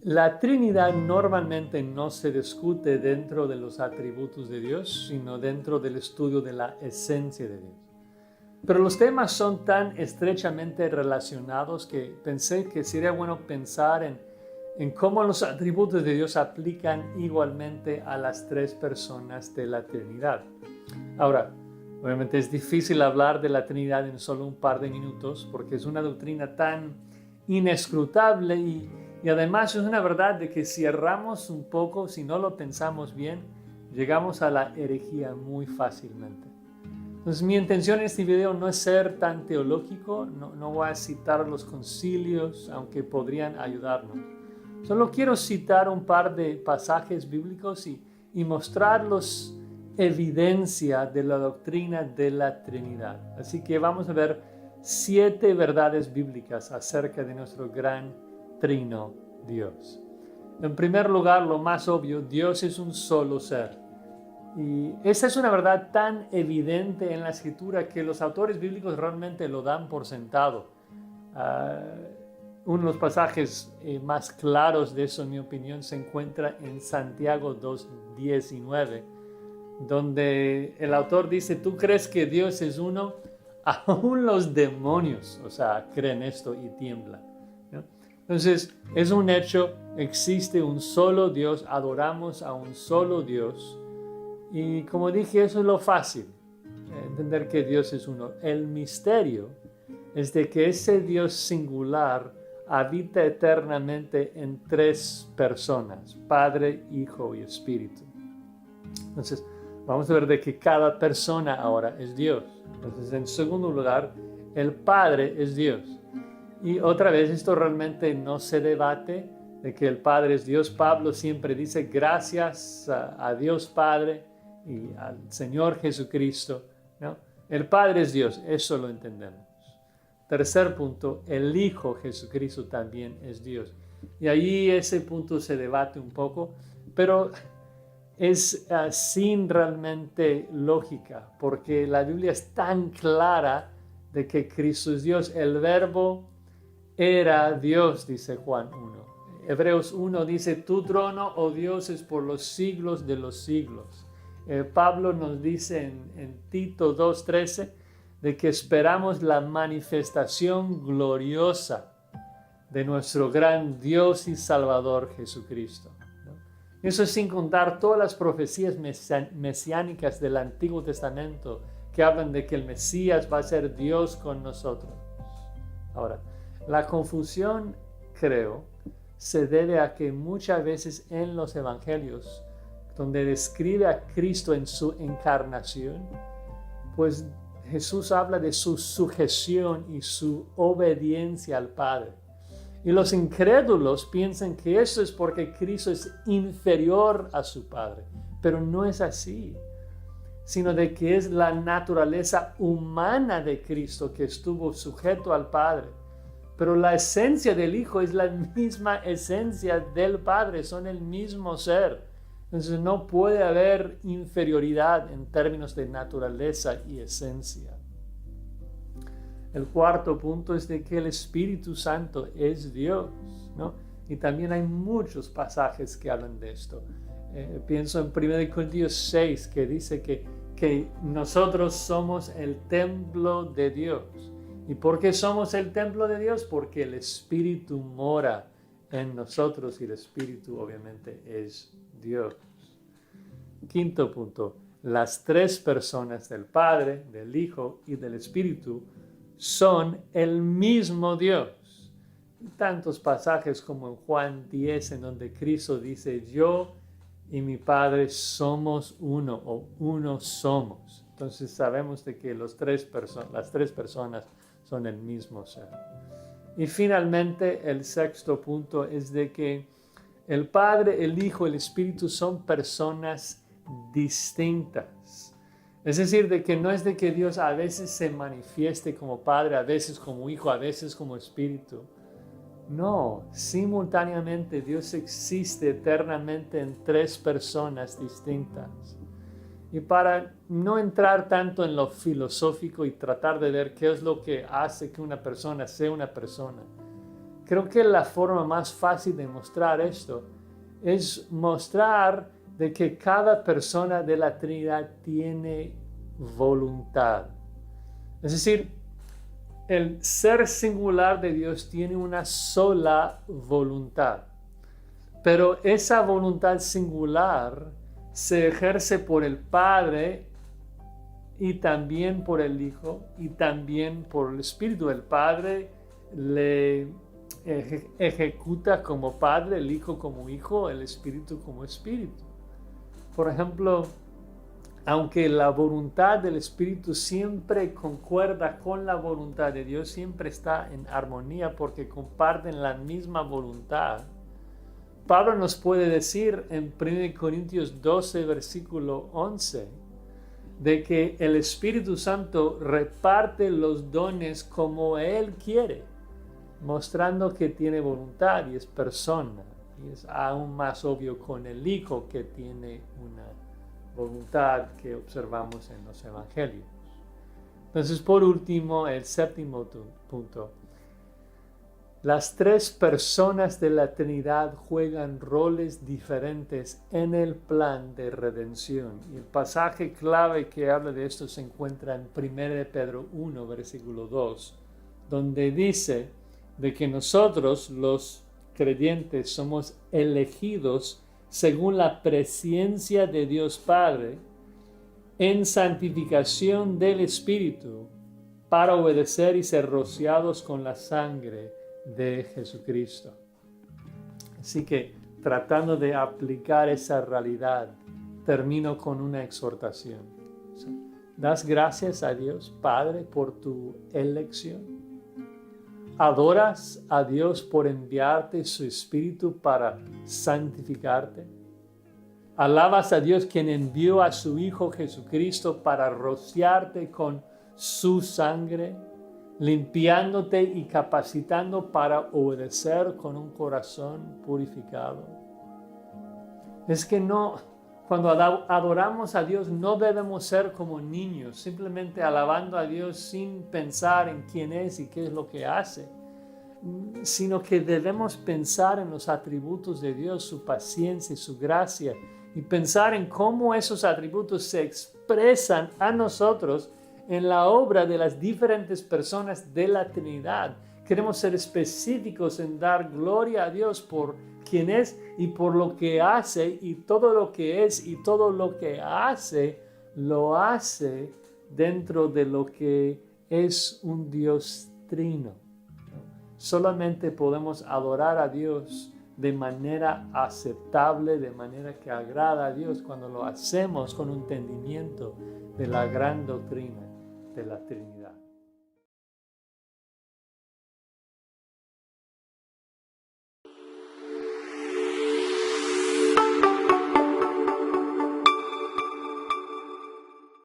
La Trinidad normalmente no se discute dentro de los atributos de Dios, sino dentro del estudio de la esencia de Dios. Pero los temas son tan estrechamente relacionados que pensé que sería bueno pensar en cómo los atributos de Dios aplican igualmente a las tres personas de la Trinidad. Ahora, obviamente es difícil hablar de la Trinidad en solo un par de minutos porque es una doctrina tan inescrutable y además es una verdad de que si erramos un poco, si no lo pensamos bien, llegamos a la herejía muy fácilmente. Entonces mi intención en este video no es ser tan teológico, no voy a citar los concilios, aunque podrían ayudarnos. Solo quiero citar un par de pasajes bíblicos y mostrarlos evidencia de la doctrina de la Trinidad. Así que vamos a ver 7 verdades bíblicas acerca de nuestro gran Trino Dios. En primer lugar, lo más obvio, Dios es un solo ser. Y esa es una verdad tan evidente en la Escritura que los autores bíblicos realmente lo dan por sentado. Uno de los pasajes más claros de eso, en mi opinión, se encuentra en Santiago 2:19, donde el autor dice, ¿tú crees que Dios es uno? Aún los demonios, creen esto y tiemblan, ¿no? Entonces, es un hecho, existe un solo Dios, adoramos a un solo Dios. Y como dije, eso es lo fácil, entender que Dios es uno. El misterio es de que ese Dios singular habita eternamente en 3 personas, Padre, Hijo y Espíritu. Entonces, vamos a ver de que cada persona ahora es Dios. Entonces, en segundo lugar, el Padre es Dios. Y otra vez, esto realmente no se debate de que el Padre es Dios. Pablo siempre dice gracias a Dios Padre y al Señor Jesucristo, ¿no? El Padre es Dios, eso lo entendemos. Tercer punto, el Hijo Jesucristo también es Dios. Y ahí ese punto se debate un poco, pero es sin realmente lógica, porque la Biblia es tan clara de que Cristo es Dios. El Verbo era Dios, dice Juan 1. Hebreos 1 dice, tu trono, oh Dios, es por los siglos de los siglos. Pablo nos dice en Tito 2:13 de que esperamos la manifestación gloriosa de nuestro gran Dios y Salvador Jesucristo, ¿no? Eso es sin contar todas las profecías mesiánicas del Antiguo Testamento que hablan de que el Mesías va a ser Dios con nosotros. Ahora, la confusión, creo, se debe a que muchas veces en los evangelios, donde describe a Cristo en su encarnación, pues Jesús habla de su sujeción y su obediencia al Padre. Y los incrédulos piensan que eso es porque Cristo es inferior a su Padre, pero no es así, sino de que es la naturaleza humana de Cristo que estuvo sujeto al Padre. Pero la esencia del Hijo es la misma esencia del Padre, son el mismo ser. Entonces no puede haber inferioridad en términos de naturaleza y esencia. El cuarto punto es de que el Espíritu Santo es Dios, ¿no? Y también hay muchos pasajes que hablan de esto. Pienso en 1 Corintios 6, que dice que nosotros somos el templo de Dios. ¿Y por qué somos el templo de Dios? Porque el Espíritu mora en nosotros y el Espíritu obviamente es Dios. Quinto punto, las 3 personas del Padre, del Hijo y del Espíritu son el mismo Dios. Tantos pasajes como en Juan 10, en donde Cristo dice, yo y mi Padre somos uno, o uno somos. Entonces sabemos de que las 3 personas son el mismo ser. Y finalmente, el sexto punto es de que el Padre, el Hijo, el Espíritu son personas distintas. Es decir, de que no es de que Dios a veces se manifieste como Padre, a veces como Hijo, a veces como Espíritu. No, simultáneamente Dios existe eternamente en 3 personas distintas. Y para no entrar tanto en lo filosófico y tratar de ver qué es lo que hace que una persona sea una persona, creo que la forma más fácil de mostrar esto es mostrar de que cada persona de la Trinidad tiene voluntad. Es decir, el ser singular de Dios tiene una sola voluntad, pero esa voluntad singular se ejerce por el Padre y también por el Hijo y también por el Espíritu. El Padre le ejecuta como Padre, el Hijo como Hijo, el Espíritu como Espíritu. Por ejemplo, aunque la voluntad del Espíritu siempre concuerda con la voluntad de Dios, siempre está en armonía porque comparten la misma voluntad, Pablo nos puede decir en 1 Corintios 12, versículo 11, de que el Espíritu Santo reparte los dones como Él quiere, mostrando que tiene voluntad y es persona. Y es aún más obvio con el Hijo, que tiene una voluntad que observamos en los Evangelios. Entonces, por último, el séptimo punto. Las tres personas de la Trinidad juegan roles diferentes en el plan de redención. Y el pasaje clave que habla de esto se encuentra en 1 Pedro 1, versículo 2, donde dice de que nosotros, los creyentes, somos elegidos según la presciencia de Dios Padre en santificación del Espíritu para obedecer y ser rociados con la sangre de Jesucristo. Así que, tratando de aplicar esa realidad, termino con una exhortación. ¿Das gracias a Dios Padre por tu elección? ¿Adoras a Dios por enviarte su Espíritu para santificarte? ¿Alabas a Dios quien envió a su Hijo Jesucristo para rociarte con su sangre, limpiándote y capacitando para obedecer con un corazón purificado? Es que cuando adoramos a Dios no debemos ser como niños, simplemente alabando a Dios sin pensar en quién es y qué es lo que hace, sino que debemos pensar en los atributos de Dios, su paciencia y su gracia, y pensar en cómo esos atributos se expresan a nosotros en la obra de las diferentes personas de la Trinidad. Queremos ser específicos en dar gloria a Dios por quien es y por lo que hace, y todo lo que es y todo lo que hace, lo hace dentro de lo que es un Dios trino. Solamente podemos adorar a Dios de manera aceptable, de manera que agrada a Dios, cuando lo hacemos con un entendimiento de la gran doctrina de la Trinidad.